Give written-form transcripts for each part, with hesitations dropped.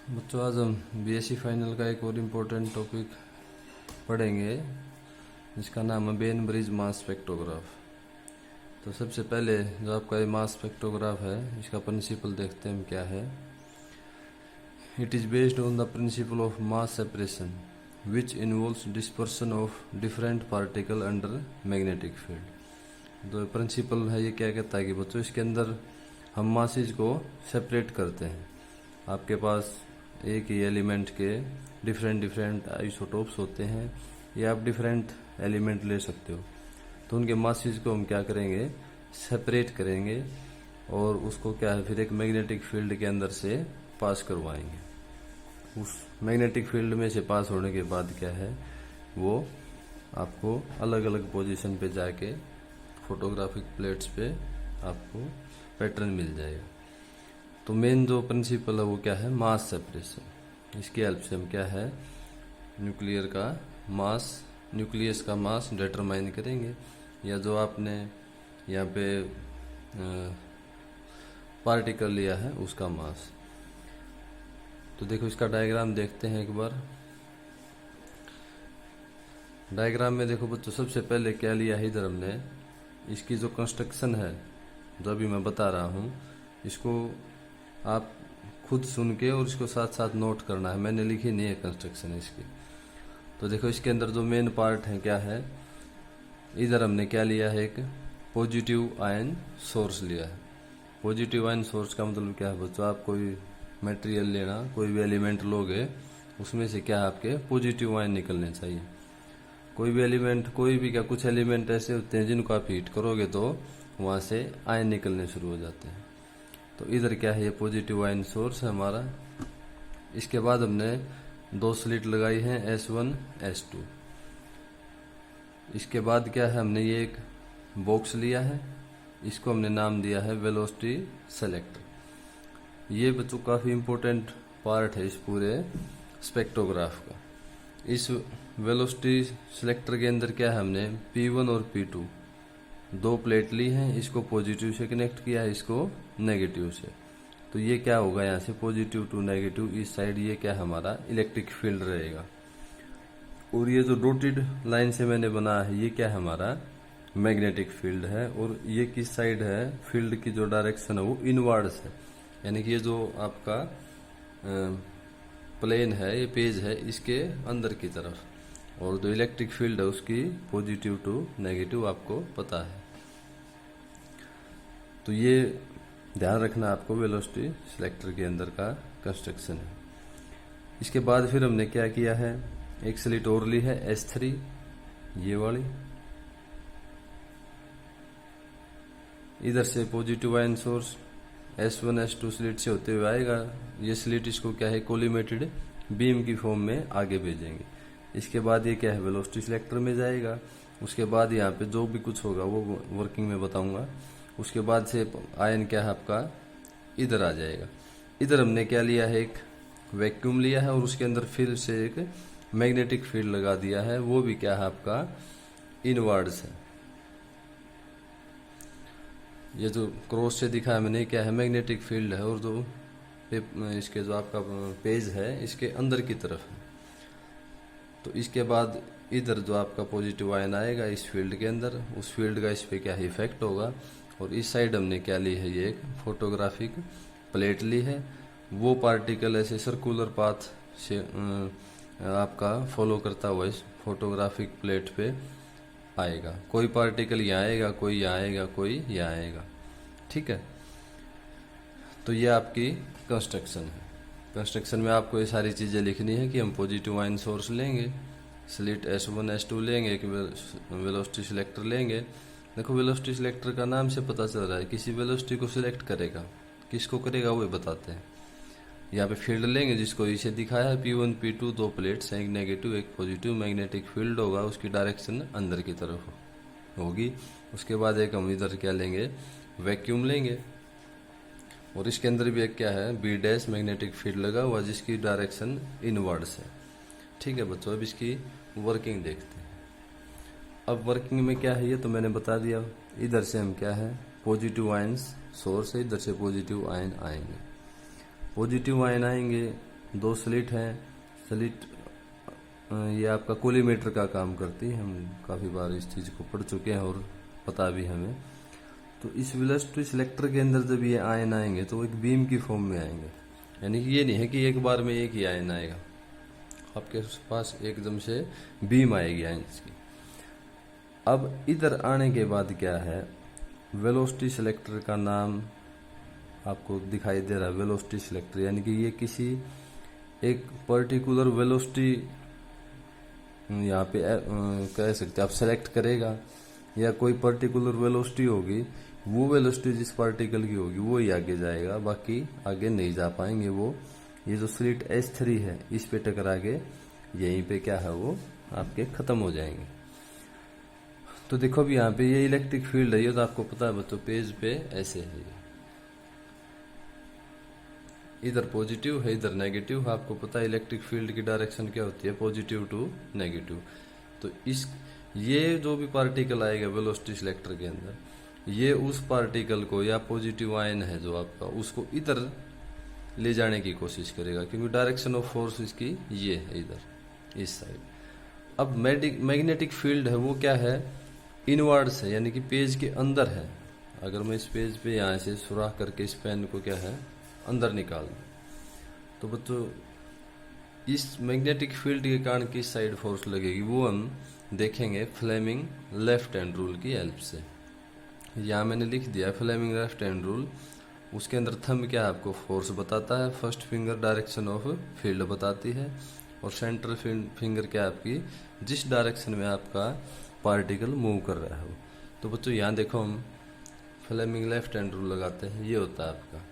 बच्चों आज हम बीएससी फाइनल का एक और इम्पोर्टेंट टॉपिक पढ़ेंगे जिसका नाम है वेन ब्रिज मास स्पेक्ट्रोग्राफ। तो सबसे पहले जो आपका ये मास स्पेक्ट्रोग्राफ है इसका प्रिंसिपल देखते हैं हम क्या है। It is based on the principle of mass separation which involves dispersion of different particle under magnetic field. जो प्रिंसिपल है ये क्या कहता है कि बच्चों इसके अंदर हम मासेज को सेपरेट करते हैं। आपके पास एक ही एलिमेंट के डिफरेंट आइसोटोप्स होते हैं या आप डिफरेंट एलिमेंट ले सकते हो, तो उनके मासेज को हम क्या करेंगे, सेपरेट करेंगे और उसको क्या है फिर एक मैग्नेटिक फील्ड के अंदर से पास करवाएंगे। उस मैग्नेटिक फील्ड में से पास होने के बाद क्या है वो आपको अलग अलग पोजीशन पे जाके फोटोग्राफिक प्लेट्स पे आपको पैटर्न मिल जाएगा। तो मेन जो प्रिंसिपल है वो क्या है, मास सेपरेशन। इसकी हेल्प से हम क्या है न्यूक्लियर का मास, न्यूक्लियस का मास डिटरमाइन करेंगे, या जो आपने यहाँ पे पार्टिकल लिया है उसका मास। तो देखो इसका डायग्राम देखते हैं एक बार। डायग्राम में देखो बच्चों सबसे पहले क्या लिया है इधर हमने, इसकी जो कंस्ट्रक्शन है जो अभी मैं बता रहा हूँ इसको आप खुद सुन के और इसको साथ साथ नोट करना है, मैंने लिखी नहीं है कंस्ट्रक्शन इसकी। तो देखो इसके अंदर जो मेन पार्ट है क्या है, इधर हमने क्या लिया है, एक पॉजिटिव आयन सोर्स लिया है। पॉजिटिव आयन सोर्स का मतलब क्या है बच्चों, आप कोई मटेरियल लेना, कोई भी एलिमेंट लोगे उसमें से क्या आपके पॉजिटिव आयन निकलने चाहिए। कोई भी एलिमेंट, कोई भी क्या, कुछ एलिमेंट ऐसे होते हैं जिनको आप हीट करोगे तो वहां से आयन निकलने शुरू हो जाते हैं। तो इधर क्या है, ये पॉजिटिव आयन सोर्स है हमारा। इसके बाद हमने दो स्लिट लगाई है S1 S2। इसके बाद क्या है, हमने ये एक बॉक्स लिया है, इसको हमने नाम दिया है वेलोसिटी सेलेक्टर। ये बच्चों काफी इंपॉर्टेंट पार्ट है इस पूरे स्पेक्ट्रोग्राफ का। इस वेलोसिटी सिलेक्टर के अंदर क्या है, हमने P1 और P2 दो प्लेट ली हैं, इसको पॉजिटिव से कनेक्ट किया है, इसको नेगेटिव से। तो ये क्या होगा, यहाँ से पॉजिटिव टू नेगेटिव इस साइड ये क्या हमारा इलेक्ट्रिक फील्ड रहेगा। और ये जो डॉटेड लाइन से मैंने बनाया है ये क्या है, हमारा मैग्नेटिक फील्ड है। और ये किस साइड है, फील्ड की जो डायरेक्शन है वो इनवर्ड्स है, यानी कि ये जो आपका प्लेन है, ये पेज है, इसके अंदर की तरफ। और जो इलेक्ट्रिक फील्ड है उसकी पॉजिटिव टू नेगेटिव आपको पता है। तो ये ध्यान रखना आपको वेलोसिटी सिलेक्टर के अंदर का कंस्ट्रक्शन है। इसके बाद फिर हमने क्या किया है, एक स्लिट और ली है S3, ये वाली। इधर से positive ion source S1 S2 slit से होते हुए आएगा। ये स्लिट इसको क्या है कोलिमेटेड बीम की फॉर्म में आगे भेजेंगे। इसके बाद ये क्या है वेलोसिटी सिलेक्टर में जाएगा। उसके बाद यहाँ पे जो भी कुछ होगा वो वर्किंग में बताऊंगा। उसके बाद से आयन क्या है आपका इधर आ जाएगा। इधर हमने क्या लिया है, एक वैक्यूम लिया है और उसके अंदर फिर से एक मैग्नेटिक फील्ड लगा दिया है, वो भी क्या है आपका इनवर्ड्स है। ये जो क्रॉस से दिखा है मैंने क्या है मैग्नेटिक फील्ड है, और जो इसके जो आपका पेज है इसके अंदर की तरफ है। तो इसके बाद इधर जो आपका पॉजिटिव आयन आएगा इस फील्ड के अंदर, उस फील्ड का इस पे क्या इफेक्ट होगा। और इस साइड हमने क्या ली है, ये एक फोटोग्राफिक प्लेट ली है। वो पार्टिकल ऐसे सर्कुलर पाथ से आपका फॉलो करता हुआ इस फोटोग्राफिक प्लेट पे आएगा। कोई पार्टिकल यहाँ आएगा, कोई यहाँ आएगा, कोई यहाँ आएगा, ठीक है। तो ये आपकी कंस्ट्रक्शन है। कंस्ट्रक्शन में आपको ये सारी चीजें लिखनी है कि हम पॉजिटिव आयन सोर्स लेंगे, स्लिट S1 S2 लेंगे, एक वेलोसिटी सिलेक्टर लेंगे। देखो वेलोसिटी सिलेक्टर का नाम से पता चल रहा है किसी वेलोसिटी को सिलेक्ट करेगा, किसको करेगा वो बताते हैं। यहाँ पे फील्ड लेंगे जिसको इसे दिखाया है P1 P2 दो प्लेट्स हैं, एक नेगेटिव एक पॉजिटिव। मैग्नेटिक फील्ड होगा, उसकी डायरेक्शन अंदर की तरफ होगी। उसके बाद एक हम इधर क्या लेंगे, वैक्यूम लेंगे, और इसके अंदर भी एक क्या है B' मैग्नेटिक फील्ड लगा हुआ जिसकी डायरेक्शन इनवर्ड्स है, ठीक है बच्चों। अब इसकी वर्किंग देखते हैं। अब वर्किंग में क्या है ये तो मैंने बता दिया। इधर से हम क्या है पॉजिटिव आयंस सोर्स है, इधर से पॉजिटिव आयन आएंगे। पॉजिटिव आयन आएंगे दो स्लिट हैं। स्लिट ये आपका कोलीमेटर का काम करती है, हम काफ़ी बार इस चीज़ को पढ़ चुके हैं और पता भी हमें। तो इस वेलोसिटी सिलेक्टर के अंदर जब ये आयन आएंगे तो वो एक बीम की फॉर्म में आएंगे, यानी कि ये नहीं है कि एक बार में एक ही आयन आएगा, आपके पास एकदम से बीम आएगी आयन्स की। अब इधर आने के बाद क्या है, वेलोसिटी सिलेक्टर का नाम आपको दिखाई दे रहा है, वेलोसिटी सिलेक्टर, यानी कि ये किसी एक पर्टिकुलर वेलोसिटी यहाँ पे कह सकते आप सेलेक्ट करेगा, या कोई पर्टिकुलर वेलोसिटी होगी, वो वेलोसिटी जिस पार्टिकल की होगी वो ही आगे जाएगा, बाकी आगे नहीं जा पाएंगे वो। ये जो स्लिट S3 है इस पे टकरा के यहीं पे क्या है वो आपके खत्म हो जाएंगे। तो देखो अभी यहाँ पे ये इलेक्ट्रिक फील्ड है, ये तो आपको पता है बच्चों, पेज पे ऐसे है, इधर पॉजिटिव है इधर नेगेटिव है। आपको पता है इलेक्ट्रिक फील्ड की डायरेक्शन क्या होती है, पॉजिटिव टू नेगेटिव। तो इस ये जो भी पार्टिकल आएगा वेलोसिटी सिलेक्टर के अंदर, ये उस पार्टिकल को या पॉजिटिव आयन है जो आपका, उसको इधर ले जाने की कोशिश करेगा, क्योंकि डायरेक्शन ऑफ फोर्स इसकी ये है इधर इस साइड। अब मैग्नेटिक फील्ड है वो क्या है, इनवर्ड्स है, यानी कि पेज के अंदर है। अगर मैं इस पेज पे यहाँ से सुराख करके इस पेन को क्या है अंदर निकाल दूं, तो बच्चों इस मैग्नेटिक फील्ड के कारण किस साइड फोर्स लगेगी वो हम देखेंगे फ्लेमिंग लेफ्ट हैंड रूल की हेल्प से। यहाँ मैंने लिख दिया फ्लेमिंग लेफ्ट हैंड रूल, उसके अंदर थंब क्या आपको फोर्स बताता है, first finger direction of field बताती है, और सेंट्रल फिंगर क्या आपकी जिस डायरेक्शन में आपका पार्टिकल मूव कर रहा है। तो बच्चों यहाँ देखो हम फ्लेमिंग लेफ्ट हैंड रूल लगाते हैं, ये होता है आपका,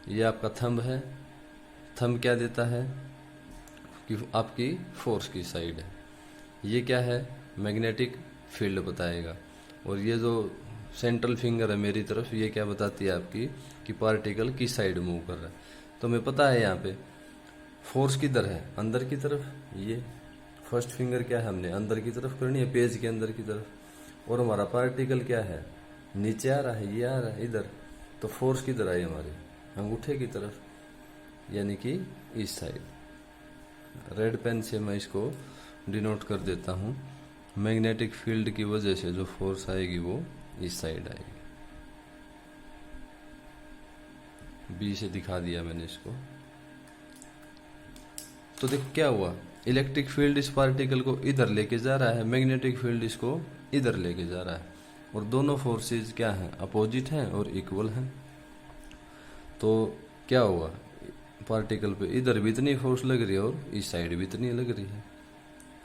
ये आपका थंब है। थंब क्या देता है कि आपकी फोर्स की साइड है, ये क्या है मैग्नेटिक फील्ड बताएगा, और ये जो सेंट्रल फिंगर है मेरी तरफ, ये क्या बताती है आपकी कि पार्टिकल किस साइड मूव कर रहा है। तो हमें पता है यहाँ पे फोर्स किधर है, अंदर की तरफ, ये फर्स्ट फिंगर क्या है हमने अंदर की तरफ करनी है, पेज के अंदर की तरफ, और हमारा पार्टिकल क्या है नीचे आ रहा है, ये आ रहा है इधर। तो फोर्स किधर आई हमारी अंगूठे की तरफ, यानी कि इस साइड। रेड पेन से मैं इसको डिनोट कर देता हूँ, मैग्नेटिक फील्ड की वजह से जो फोर्स आएगी वो इस साइड आएगी। बी से दिखा दिया मैंने इसको। तो देखो क्या हुआ, इलेक्ट्रिक फील्ड इस पार्टिकल को इधर लेके जा रहा है, मैग्नेटिक फील्ड इसको इधर लेके जा रहा है, और दोनों फोर्सेस क्या हैं अपोजिट हैं और इक्वल हैं। तो क्या हुआ, पार्टिकल पे इधर भी इतनी फोर्स लग रही है और इस साइड भी इतनी लग रही है,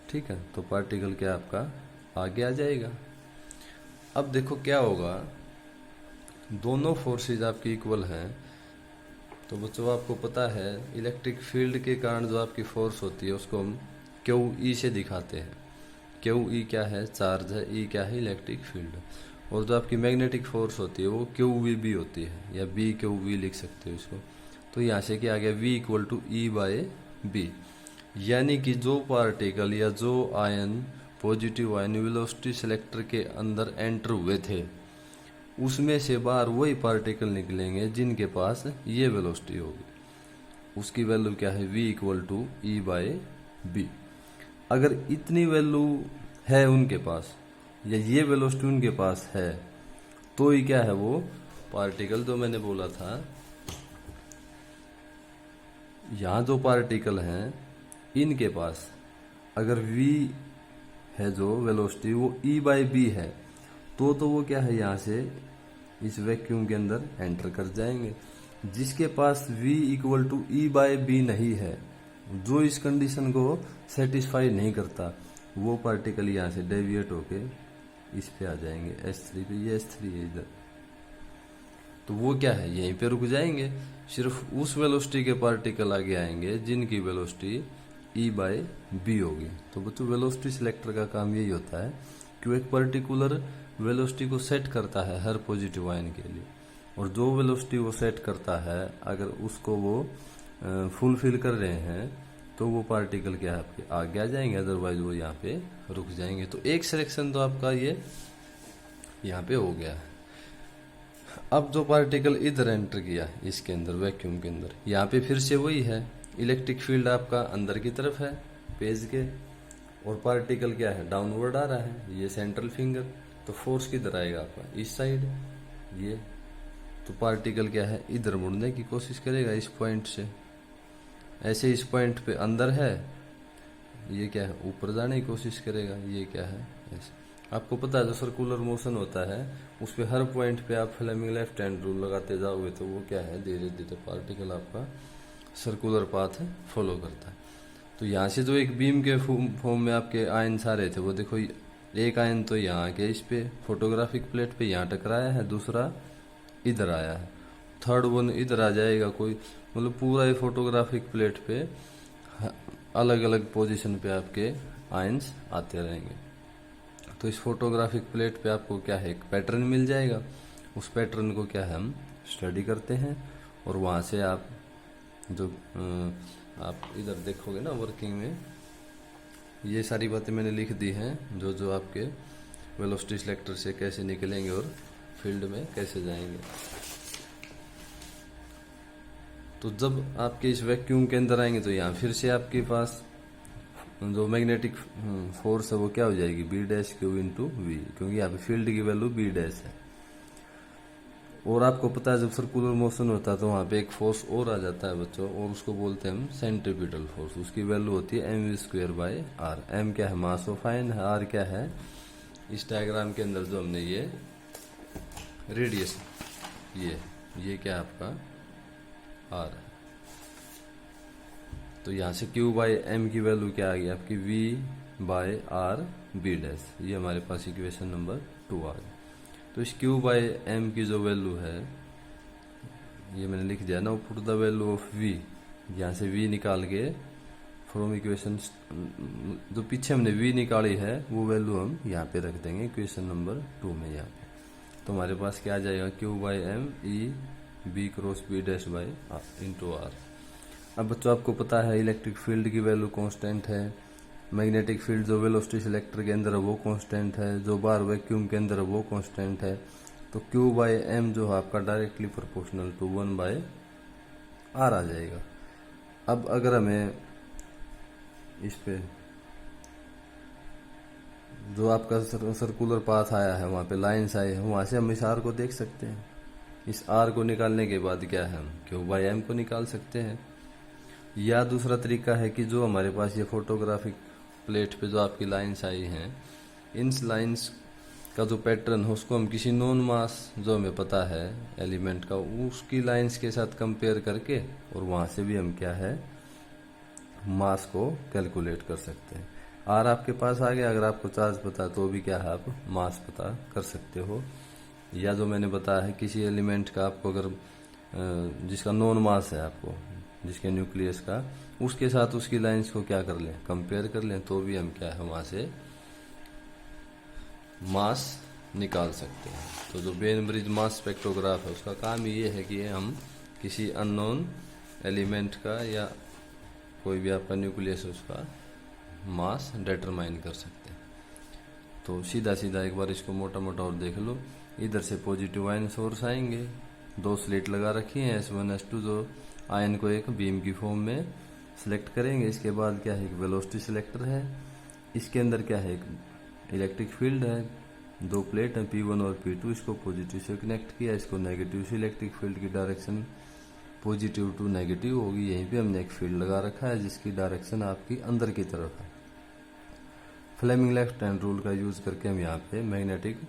ठीक है। तो पार्टिकल क्या आपका आगे आ जाएगा। अब देखो क्या होगा, दोनों फोर्सेस आपकी इक्वल हैं, तो बच्चों आपको पता है इलेक्ट्रिक फील्ड के कारण जो आपकी फोर्स होती है उसको हम क्यू ई से दिखाते हैं। क्यू ई क्या है, चार्ज है, ई क्या है, इलेक्ट्रिक फील्ड। और जो आपकी मैग्नेटिक फोर्स होती है वो क्यू वी बी होती है, या बी क्यू वी लिख सकते हो इसको। तो यहाँ से क्या आ गया, V equal to E by B, यानी कि जो पार्टिकल या जो ion positive ion velocity selector के अंदर एंटर हुए थे, उसमें से बाहर वही पार्टिकल निकलेंगे जिनके पास ये वेलोसिटी होगी। उसकी वैल्यू क्या है, V equal to E by B. अगर इतनी वैल्यू है उनके पास, या ये वेलोसिटी उनके पास है, तो ही क्या है वो पार्टिकल जो मैंने बोला था, यहाँ जो पार्टिकल हैं इनके पास अगर v है जो वेलोसिटी वो e बाई बी है, तो वो क्या है यहाँ से इस वैक्यूम के अंदर एंटर कर जाएंगे। जिसके पास v equal to E by B नहीं है, जो इस कंडीशन को सेटिस्फाई नहीं करता, वो पार्टिकल यहाँ से डेविएट होके इस पे आ जाएंगे S3 पे, ये S3 है इधर। तो वो क्या है यहीं पे रुक जाएंगे, सिर्फ उस वेलोसिटी के पार्टिकल आगे आएंगे जिनकी वेलोसिटी ई बाय बी होगी। तो बच्चों वेलोसिटी सिलेक्टर का काम यही होता है कि वो एक पर्टिकुलर वेलोसिटी को सेट करता है हर पॉजिटिव आयन के लिए, और जो वेलोसिटी वो सेट करता है अगर उसको वो फुलफिल कर रहे हैं तो वो पार्टिकल क्या है आपके आगे आ जाएंगे, अदरवाइज वो यहाँ पे रुक जाएंगे। तो एक सिलेक्शन तो आपका ये यहाँ पे हो गया है। अब जो पार्टिकल इधर एंटर किया इसके अंदर वैक्यूम के अंदर, यहाँ पे फिर से वही है, इलेक्ट्रिक फील्ड आपका अंदर की तरफ है पेज के, और पार्टिकल क्या है डाउनवर्ड आ रहा है, ये सेंट्रल फिंगर। तो फोर्स किधर आएगा आपका इस साइड ये, तो पार्टिकल क्या है इधर मुड़ने की कोशिश करेगा इस पॉइंट से। ऐसे इस पॉइंट पे अंदर है, ये क्या है ऊपर जाने की कोशिश करेगा, ये क्या है ऐसे। आपको पता है जो सर्कुलर मोशन होता है उस पे हर पॉइंट पे आप फ्लेमिंग लेफ्ट हैंड रूल लगाते जाओगे तो वो क्या है धीरे धीरे पार्टिकल आपका सर्कुलर पाथ फॉलो करता है। तो यहाँ से जो एक बीम के फॉर्म में आपके आयन्स आ रहे थे वो देखो, एक आयन तो यहाँ के इस पे फोटोग्राफिक प्लेट पे यहाँ टकराया है, दूसरा इधर आया है, थर्ड वन इधर आ जाएगा कोई, मतलब पूरा ये फोटोग्राफिक प्लेट पे अलग अलग पोजीशन पे आपके आयन्स आते रहेंगे। तो इस फोटोग्राफिक प्लेट पे आपको क्या है एक पैटर्न मिल जाएगा, उस पैटर्न को क्या है हम स्टडी करते हैं, और वहाँ से आप जो आप इधर देखोगे ना वर्किंग में, ये सारी बातें मैंने लिख दी हैं जो जो आपके वेलोसिटी सिलेक्टर से कैसे निकलेंगे और फील्ड में कैसे जाएंगे। तो जब आपके इस वैक्यूम के अंदर आएंगे तो यहाँ फिर से आपके पास जो मैग्नेटिक फोर्स है वो क्या हो जाएगी B dash Q into V, क्योंकि यहाँ पे फील्ड की वैल्यू बी डैश है। और आपको पता है जब सर्कुलर मोशन होता है तो वहाँ पे एक फोर्स और आ जाता है बच्चों, और उसको बोलते हैं हम सेंट्रीपिटल फोर्स। उसकी वैल्यू होती है M V square by R. M क्या है मास ऑफ आयन है, आर क्या है इस डायग्राम के अंदर जो हमने ये रेडियस, ये क्या है आपका आर है। तो यहाँ से Q बाई एम की वैल्यू क्या आ गई आपकी V by R B dash, ये हमारे पास इक्वेशन नंबर 2 आ गई। तो इस Q बाई एम की जो वैल्यू है ये मैंने लिख दिया ना, put the value of V, यहाँ से V निकाल के फ्रॉम इक्वेशन जो पीछे हमने V निकाली है वो वैल्यू हम यहाँ पे रख देंगे इक्वेशन नंबर 2 में यहाँ पे। तो हमारे पास क्या आ जाएगा Q by M E B cross B dash by into R. अब बच्चों आपको पता है इलेक्ट्रिक फील्ड की वैल्यू कांस्टेंट है, मैग्नेटिक फील्ड जो वेलोसिटी सिलेक्टर के अंदर है वो कांस्टेंट है, जो बार वैक्यूम के अंदर है वो कांस्टेंट है। तो Q बाई एम जो है आपका directly proportional to 1 by R आ जाएगा। अब अगर हमें इस पे जो आपका सर्कुलर पाथ आया है वहाँ पे लाइन्स आए हैं, वहाँ से हम इस आर को देख सकते हैं। इस आर को निकालने के बाद क्या है हम Q बाई एम को निकाल सकते हैं। या दूसरा तरीका है कि जो हमारे पास ये फोटोग्राफिक प्लेट पे जो आपकी लाइंस आई हैं, इन लाइंस का जो पैटर्न है उसको हम किसी नॉन मास जो हमें पता है एलिमेंट का उसकी लाइंस के साथ कंपेयर करके और वहाँ से भी हम क्या है मास को कैलकुलेट कर सकते हैं। आर आपके पास आ गया, अगर आपको चार्ज पता तो भी क्या है आप मास पता कर सकते हो। या जो मैंने बताया है किसी एलिमेंट का आपको अगर जिसका नॉन मास है आपको जिसके न्यूक्लियस का, उसके साथ उसकी लाइंस को क्या कर लें कंपेयर कर लें, तो भी हम क्या है वहाँ से मास निकाल सकते हैं। तो जो बेन ब्रिज मास स्पेक्ट्रोग्राफ है उसका काम ये है कि हम किसी अननोन एलिमेंट का या कोई भी आपका न्यूक्लियस है उसका मास डिटरमाइन कर सकते हैं। तो सीधा सीधा एक बार इसको मोटा मोटा और देख लो। इधर से पॉजिटिव आयन सोर्स आएंगे, दो स्लिट लगा रखी हैं S1 S2, जो आयन को एक बीम की फॉर्म में सिलेक्ट करेंगे। इसके बाद क्या है एक वेलोसिटी सिलेक्टर है, इसके अंदर क्या है एक इलेक्ट्रिक फील्ड है, दो प्लेट है P1 और P2, इसको पॉजिटिव से कनेक्ट किया, इसको नेगेटिव से इलेक्ट्रिक फील्ड की डायरेक्शन पॉजिटिव टू नेगेटिव होगी। यहीं पे हमने एक फील्ड लगा रखा है जिसकी डायरेक्शन आपकी अंदर की तरफ है। फ्लेमिंग लेफ्ट हैंड रूल का यूज करके हम यहाँ पे मैग्नेटिक